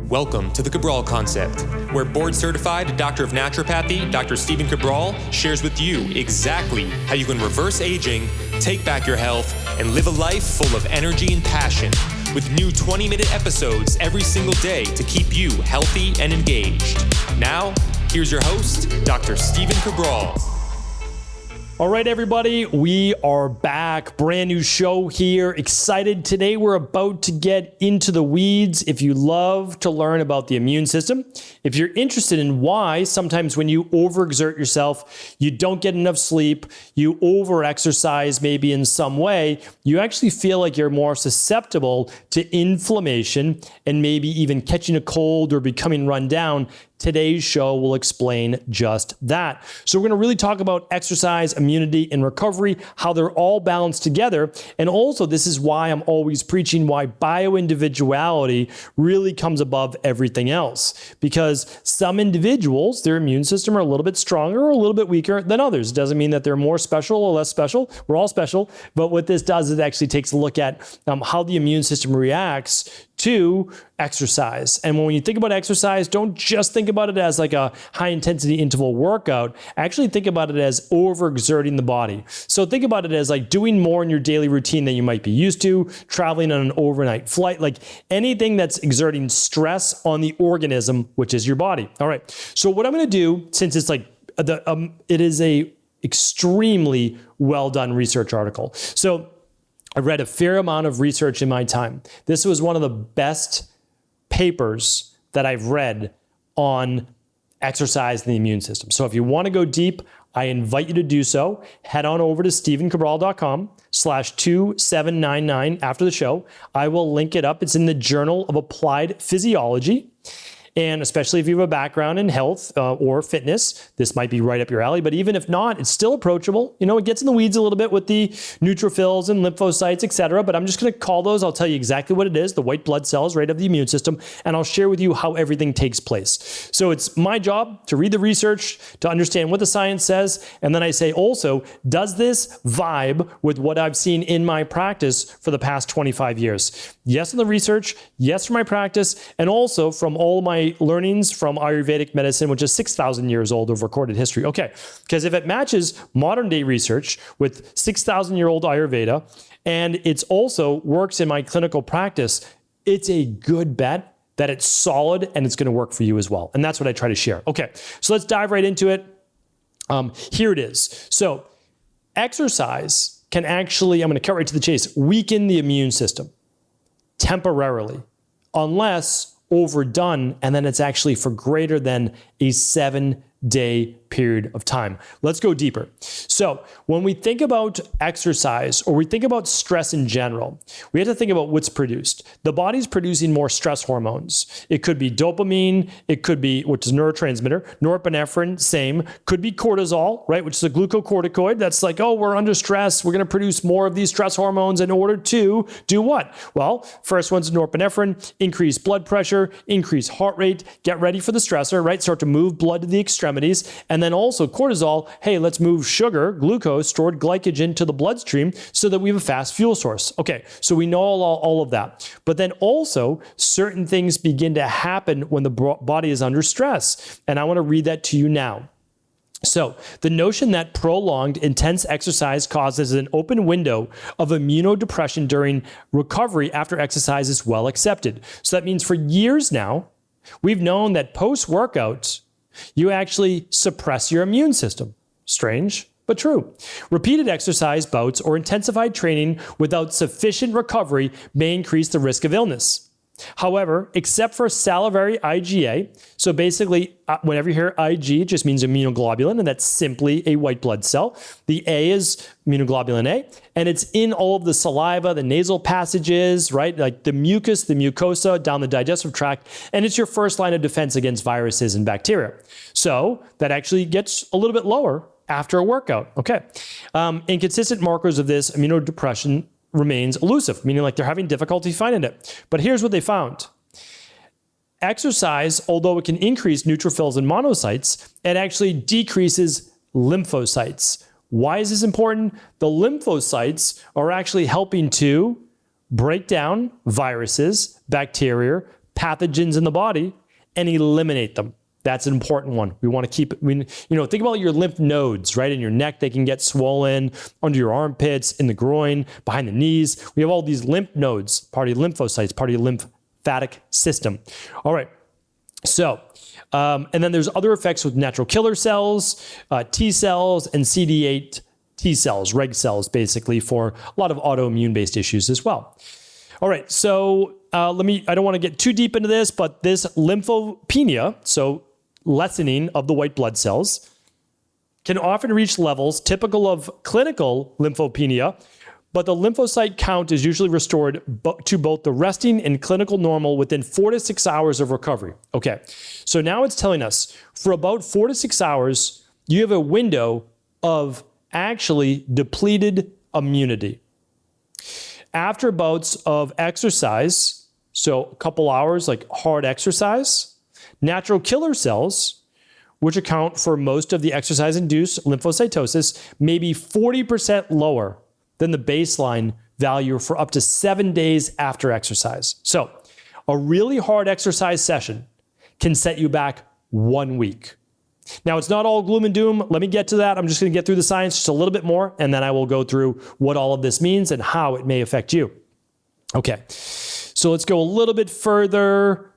Welcome to the Cabral Concept, where board-certified Doctor of Naturopathy, Dr. Stephen Cabral, shares with you exactly how you can reverse aging, take back your health, and live a life full of energy and passion, with new 20-minute episodes every single day to keep you healthy and engaged. Now, here's your host, Dr. Stephen Cabral. All right, everybody, we are back. Brand new show here. Excited. Today, we're about to get into the weeds. If you love to learn about the immune system, if you're interested in why sometimes when you overexert yourself, you don't get enough sleep, you overexercise maybe in some way, you actually feel like you're more susceptible to inflammation and maybe even catching a cold or becoming run down, today's show will explain just that. So we're going to really talk about exercise, immunity, and recovery, how they're all balanced together. And also, this is why I'm always preaching why bioindividuality really comes above everything else. Because some individuals, their immune system are a little bit stronger or a little bit weaker than others. It doesn't mean that they're more special or less special. We're all special. But what this does is it actually takes a look at how the immune system reacts to exercise. And when you think about exercise, don't just think about it as like a high intensity interval workout. Actually think about it as overexerting the body. So think about it as like doing more in your daily routine than you might be used to, traveling on an overnight flight, like anything that's exerting stress on the organism, which is your body. All right. So what I'm going to do, since it's like it is a extremely well done research article. So I read a fair amount of research in my time. This was one of the best papers that I've read on exercise and the immune system. So if you want to go deep, I invite you to do so. Head on over to stephencabral.com/2799 after the show. I will link it up. It's in the Journal of Applied Physiology. And especially if you have a background in health or fitness, this might be right up your alley. But even if not, it's still approachable. You know, it gets in the weeds a little bit with the neutrophils and lymphocytes, et cetera. But I'm just going to call those. I'll tell you exactly what it is, the white blood cells, right, of the immune system. And I'll share with you how everything takes place. So it's my job to read the research, to understand what the science says. And then I say also, does this vibe with what I've seen in my practice for the past 25 years? Yes, in the research. Yes, from my practice. And also from all my learnings from Ayurvedic medicine, which is 6,000 years old of recorded history. Okay, because if it matches modern day research with 6,000-year-old Ayurveda, and it's also works in my clinical practice, it's a good bet that it's solid and it's going to work for you as well. And that's what I try to share. Okay, so let's dive right into it. Here it is. So exercise can actually, I'm going to cut right to the chase, weaken the immune system temporarily, unless overdone, and then it's actually for greater than a 7-day period of time. Let's go deeper. So when we think about exercise or we think about stress in general, we have to think about what's produced. The body's producing more stress hormones. It could be dopamine, it could be, which is a neurotransmitter, norepinephrine, same, could be cortisol, right, which is a glucocorticoid. That's like, oh, we're under stress. We're going to produce more of these stress hormones in order to do what? Well, first one's norepinephrine, increase blood pressure, increase heart rate, get ready for the stressor, right? Start to move blood to the extremities. And then also cortisol, hey, let's move sugar, glucose, stored glycogen to the bloodstream so that we have a fast fuel source. Okay, so we know all of that. But then also certain things begin to happen when the body is under stress. And I want to read that to you now. So the notion that prolonged intense exercise causes an open window of immunodepression during recovery after exercise is well accepted. So that means for years now, we've known that post-workout, you actually suppress your immune system. Strange, but true. Repeated exercise bouts or intensified training without sufficient recovery may increase the risk of illness. However, except for salivary IgA, so basically whenever you hear Ig, it just means immunoglobulin, and that's simply a white blood cell. The A is immunoglobulin A, and it's in all of the saliva, the nasal passages, right? Like the mucus, the mucosa, down the digestive tract, and it's your first line of defense against viruses and bacteria. So that actually gets a little bit lower after a workout. Okay. Inconsistent markers of this immunodepression remains elusive, meaning like they're having difficulty finding it. But here's what they found. Exercise, although it can increase neutrophils and monocytes, it actually decreases lymphocytes. Why is this important? The lymphocytes are actually helping to break down viruses, bacteria, pathogens in the body and eliminate them. That's an important one. We want to keep, think about your lymph nodes, right? In your neck, they can get swollen, under your armpits, in the groin, behind the knees. We have all these lymph nodes, part of your lymphocytes, part of your lymphatic system. All right. So, and then there's other effects with natural killer cells, T cells, and CD8 T cells, reg cells, basically, for a lot of autoimmune-based issues as well. All right, so I don't want to get too deep into this, but this lymphopenia, so lessening of the white blood cells, can often reach levels typical of clinical lymphopenia, but the lymphocyte count is usually restored to both the resting and clinical normal within 4 to 6 hours of recovery. Okay, so now it's telling us for about 4 to 6 hours, you have a window of actually depleted immunity. After bouts of exercise, so a couple hours, like hard exercise, natural killer cells, which account for most of the exercise-induced lymphocytosis, may be 40% lower than the baseline value for up to 7 days after exercise. So a really hard exercise session can set you back 1 week. Now, it's not all gloom and doom. Let me get to that. I'm just going to get through the science just a little bit more, and then I will go through what all of this means and how it may affect you. Okay, so let's go a little bit further.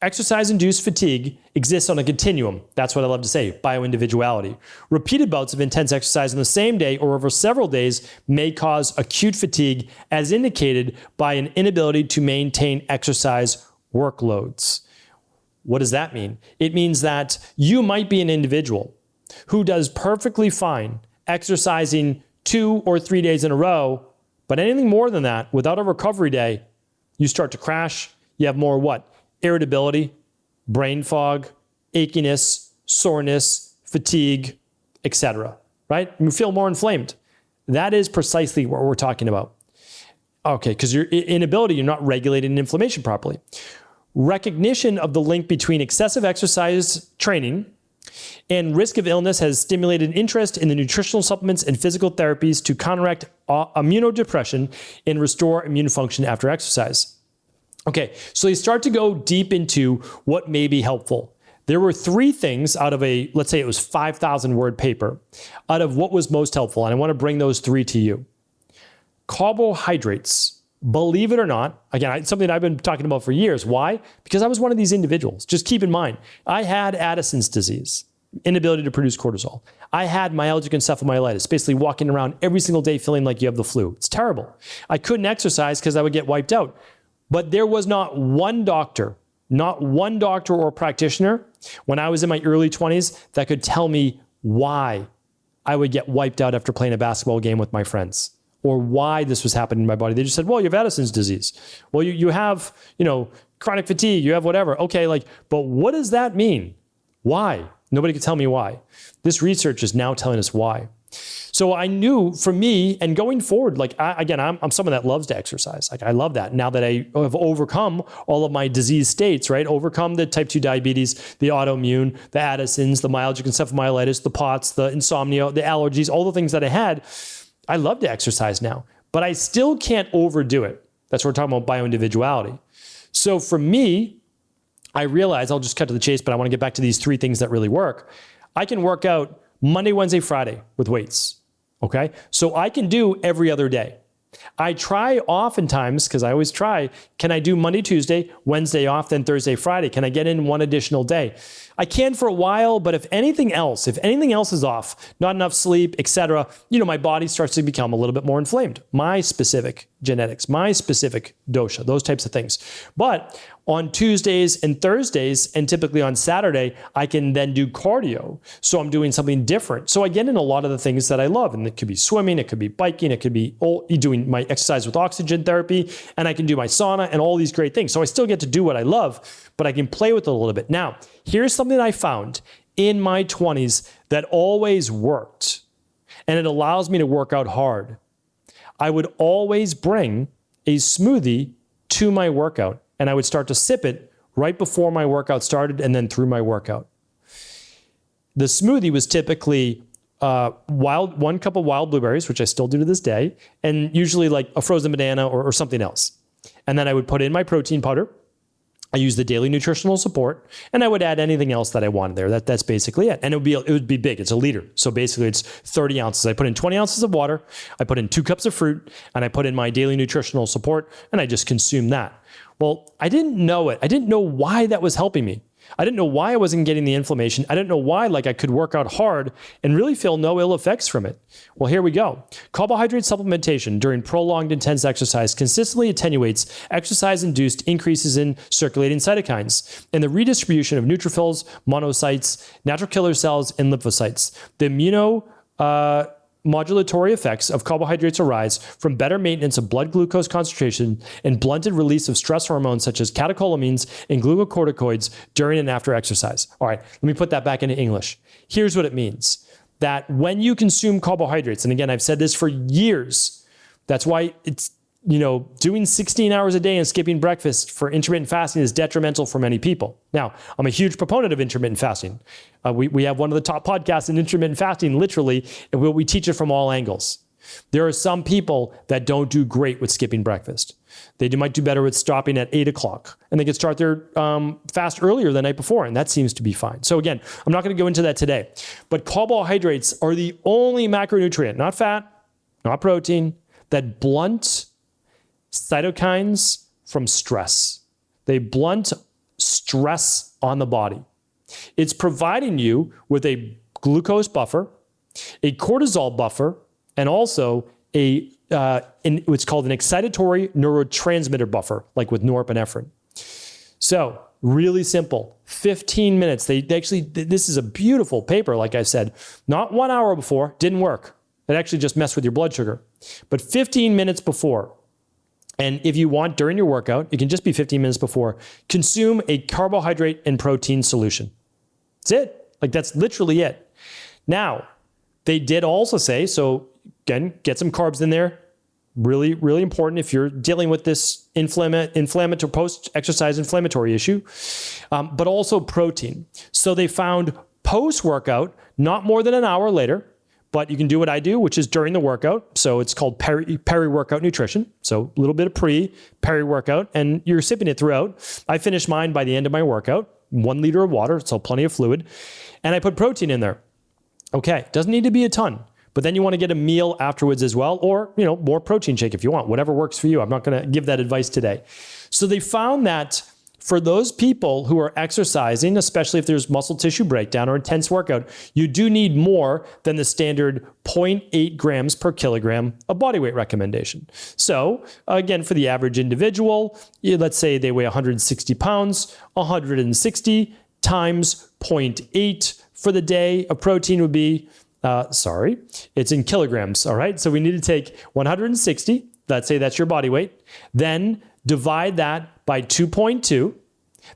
Exercise-induced fatigue exists on a continuum. That's what I love to say, bioindividuality. Repeated bouts of intense exercise on the same day or over several days may cause acute fatigue, as indicated by an inability to maintain exercise workloads. What does that mean? It means that you might be an individual who does perfectly fine exercising 2 or 3 days in a row, but anything more than that, without a recovery day, you start to crash. You have more what? Irritability, brain fog, achiness, soreness, fatigue, etc. Right? You feel more inflamed. That is precisely what we're talking about. Okay, because your inability, you're not regulating inflammation properly. Recognition of the link between excessive exercise training and risk of illness has stimulated interest in the nutritional supplements and physical therapies to counteract immunodepression and restore immune function after exercise. Okay, so they start to go deep into what may be helpful. There were 3 things out of let's say it was 5,000 word paper, out of what was most helpful, and I want to bring those 3 to you. Carbohydrates. Believe it or not, again, it's something I've been talking about for years. Why? Because I was one of these individuals. Just keep in mind, I had Addison's disease, inability to produce cortisol. I had myalgic encephalomyelitis, basically walking around every single day feeling like you have the flu. It's terrible. I couldn't exercise because I would get wiped out. But there was not one doctor or practitioner when I was in my early 20s that could tell me why I would get wiped out after playing a basketball game with my friends, or why this was happening in my body. They just said, well, you have Addison's disease. Well, you have, chronic fatigue, you have whatever. Okay, but what does that mean? Why? Nobody could tell me why. This research is now telling us why. So I knew for me, and going forward, I'm someone that loves to exercise. I love that. Now that I have overcome all of my disease states, right? Overcome the type 2 diabetes, the autoimmune, the Addison's, the myalgic encephalomyelitis, the POTS, the insomnia, the allergies, all the things that I had, I love to exercise now, but I still can't overdo it. That's what we're talking about, bioindividuality. So for me, I realize, I'll just cut to the chase, but I want to get back to these 3 things that really work. I can work out Monday, Wednesday, Friday with weights, okay? So I can do every other day. I try oftentimes, because I always try, can I do Monday, Tuesday, Wednesday off, then Thursday, Friday? Can I get in 1 additional day? I can for a while, but if anything else is off, not enough sleep, etc., my body starts to become a little bit more inflamed. My specific genetics, my specific dosha, those types of things. But on Tuesdays and Thursdays, and typically on Saturday, I can then do cardio. So I'm doing something different. So I get in a lot of the things that I love. And it could be swimming, it could be biking, it could be doing my exercise with oxygen therapy, and I can do my sauna and all these great things. So I still get to do what I love, but I can play with it a little bit. Now, here's something I found in my 20s that always worked, and it allows me to work out hard. I would always bring a smoothie to my workout, and I would start to sip it right before my workout started and then through my workout. The smoothie was typically 1 cup of wild blueberries, which I still do to this day, and usually like a frozen banana or something else. And then I would put in my protein powder. I use the daily nutritional support, and I would add anything else that I wanted there. That's basically it. And it would be big. It's a liter. So basically it's 30 ounces. I put in 20 ounces of water. I put in 2 cups of fruit, and I put in my daily nutritional support, and I just consume that. Well, I didn't know it. I didn't know why that was helping me. I didn't know why I wasn't getting the inflammation. I didn't know why I could work out hard and really feel no ill effects from it. Well, here we go. Carbohydrate supplementation during prolonged intense exercise consistently attenuates exercise-induced increases in circulating cytokines and the redistribution of neutrophils, monocytes, natural killer cells, and lymphocytes. The modulatory effects of carbohydrates arise from better maintenance of blood glucose concentration and blunted release of stress hormones such as catecholamines and glucocorticoids during and after exercise. All right, let me put that back into English. Here's what it means. That when you consume carbohydrates, and again, I've said this for years, that's why it's, doing 16 hours a day and skipping breakfast for intermittent fasting is detrimental for many people. Now, I'm a huge proponent of intermittent fasting. We have one of the top podcasts in intermittent fasting, literally, and we teach it from all angles. There are some people that don't do great with skipping breakfast. They might do better with stopping at 8 o'clock, and they can start their fast earlier the night before, and that seems to be fine. So again, I'm not going to go into that today, but carbohydrates are the only macronutrient, not fat, not protein, that blunt cytokines from stress. They blunt stress on the body. It's providing you with a glucose buffer, a cortisol buffer, and also what's called an excitatory neurotransmitter buffer, like with norepinephrine. So really simple, 15 minutes. This is a beautiful paper, like I said, not 1 hour before, didn't work. It actually just messed with your blood sugar, but 15 minutes before. And if you want during your workout, it can just be 15 minutes before, consume a carbohydrate and protein solution. That's it. That's literally it. Now, they did also say, so again, get some carbs in there. Really, really important if you're dealing with this inflammatory post-exercise inflammatory issue, but also protein. So they found post-workout, not more than an hour later, but you can do what I do, which is during the workout. So it's called peri-workout nutrition. So a little bit of peri-workout, and you're sipping it throughout. I finish mine by the end of my workout, 1 liter of water, so plenty of fluid. And I put protein in there. Okay, doesn't need to be a ton, but then you want to get a meal afterwards as well, or, more protein shake if you want, whatever works for you. I'm not going to give that advice today. So they found that for those people who are exercising, especially if there's muscle tissue breakdown or intense workout, you do need more than the standard 0.8 grams per kilogram of body weight recommendation. So again, for the average individual, let's say they weigh 160 pounds, 160 times 0.8 for the day of protein would be, it's in kilograms, all right? So we need to take 160, let's say that's your body weight, then divide that by 2.2.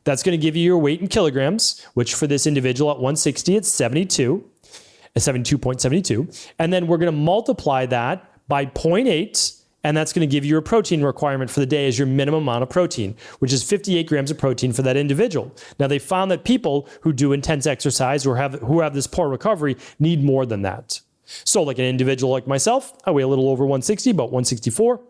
That's going to give you your weight in kilograms, which for this individual at 160, it's 72.72. And then we're going to multiply that by 0.8, and that's going to give you your protein requirement for the day as your minimum amount of protein, which is 58 grams of protein for that individual. Now, they found that people who do intense exercise or who have this poor recovery need more than that. So like an individual like myself, I weigh a little over 160, about 164.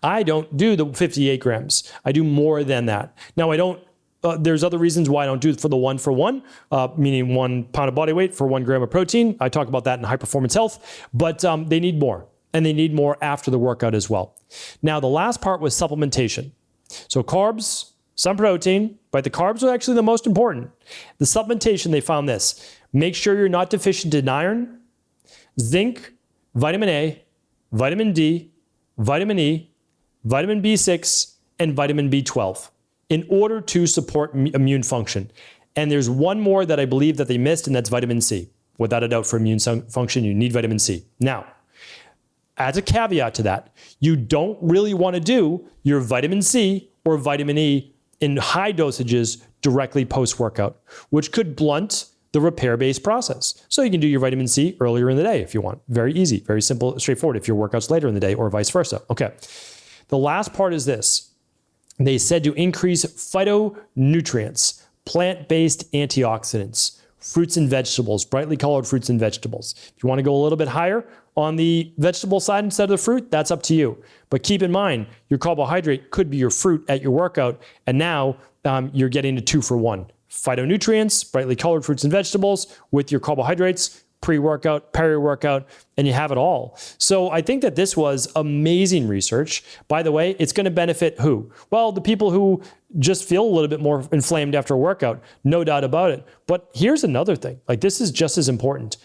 I don't do the 58 grams. I do more than that. Now, there's other reasons why I don't do it for the 1 for 1, meaning 1 pound of body weight for 1 gram of protein. I talk about that in High Performance Health, but they need more, and they need more after the workout as well. Now, the last part was supplementation. So carbs, some protein, but the carbs are actually the most important. The supplementation, they found this. Make sure you're not deficient in iron, zinc, vitamin A, vitamin D, vitamin E, vitamin B6, and vitamin B12 in order to support immune function. And there's one more that I believe that they missed, and that's vitamin C. Without a doubt, for immune function, you need vitamin C. Now, as a caveat to that, you don't really want to do your vitamin C or vitamin E in high dosages directly post-workout, which could blunt the repair-based process. So you can do your vitamin C earlier in the day if you want. Very easy, very simple, straightforward if your workout's later in the day or vice versa. Okay. The last part is this. They said to increase phytonutrients, plant-based antioxidants fruits and vegetables, brightly colored fruits and vegetables. If you want to go a little bit higher on the vegetable side instead of the fruit, that's up to you. But keep in mind, your carbohydrate could be your fruit at your workout, and now you're getting a 2-for-1. Phytonutrients, brightly colored fruits and vegetables with your carbohydrates, pre-workout, peri-workout, and you have it all. So I think that this was amazing research. By the way, it's going to benefit who? Well, the people who just feel a little bit more inflamed after a workout, no doubt about it. But here's another thing, like this is just as important.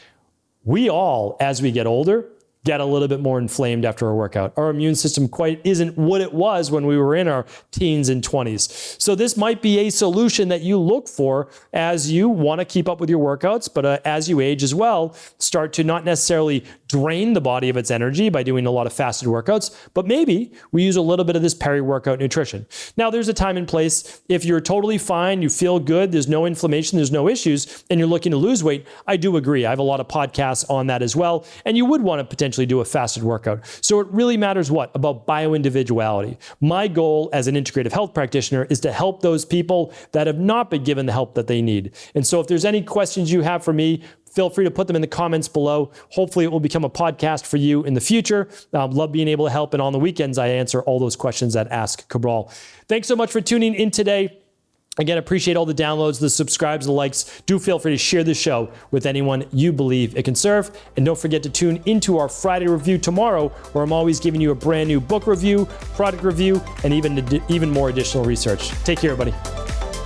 We all, as we get older, get a little bit more inflamed after a workout. Our immune system quite isn't what it was when we were in our teens and 20s. So this might be a solution that you look for as you want to keep up with your workouts, but as you age as well, start to not necessarily drain the body of its energy by doing a lot of fasted workouts, but maybe we use a little bit of this peri-workout nutrition. Now, there's a time and place. If you're totally fine, you feel good, there's no inflammation, there's no issues, and you're looking to lose weight, I do agree. I have a lot of podcasts on that as well, and you would want to potentially do a fasted workout. So it really matters what? About bioindividuality. My goal as an integrative health practitioner is to help those people that have not been given the help that they need. And so if there's any questions you have for me, feel free to put them in the comments below. Hopefully it will become a podcast for you in the future. Love being able to help. And on the weekends, I answer all those questions at Ask Cabral. Thanks so much for tuning in today. Again, appreciate all the downloads, the subscribes, the likes. Do feel free to share this show with anyone you believe it can serve. And don't forget to tune into our Friday review tomorrow, where I'm always giving you a brand new book review, product review, and even more additional research. Take care, everybody.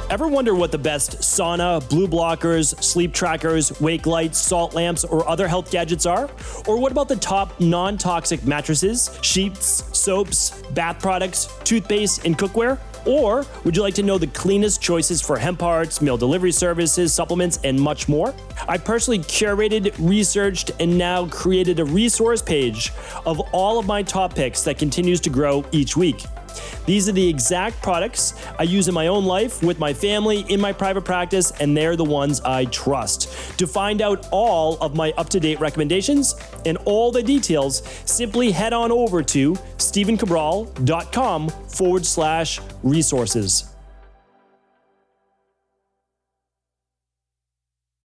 Ever wonder what the best sauna, blue blockers, sleep trackers, wake lights, salt lamps, or other health gadgets are? Or what about the top non-toxic mattresses, sheets, soaps, bath products, toothpaste, and cookware? Or would you like to know the cleanest choices for hemp parts, meal delivery services, supplements, and much more? I personally curated, researched, and now created a resource page of all of my top picks that continues to grow each week. These are the exact products I use in my own life, with my family, in my private practice, and they're the ones I trust. To find out all of my up-to-date recommendations and all the details, simply head on over to stephencabral.com/resources.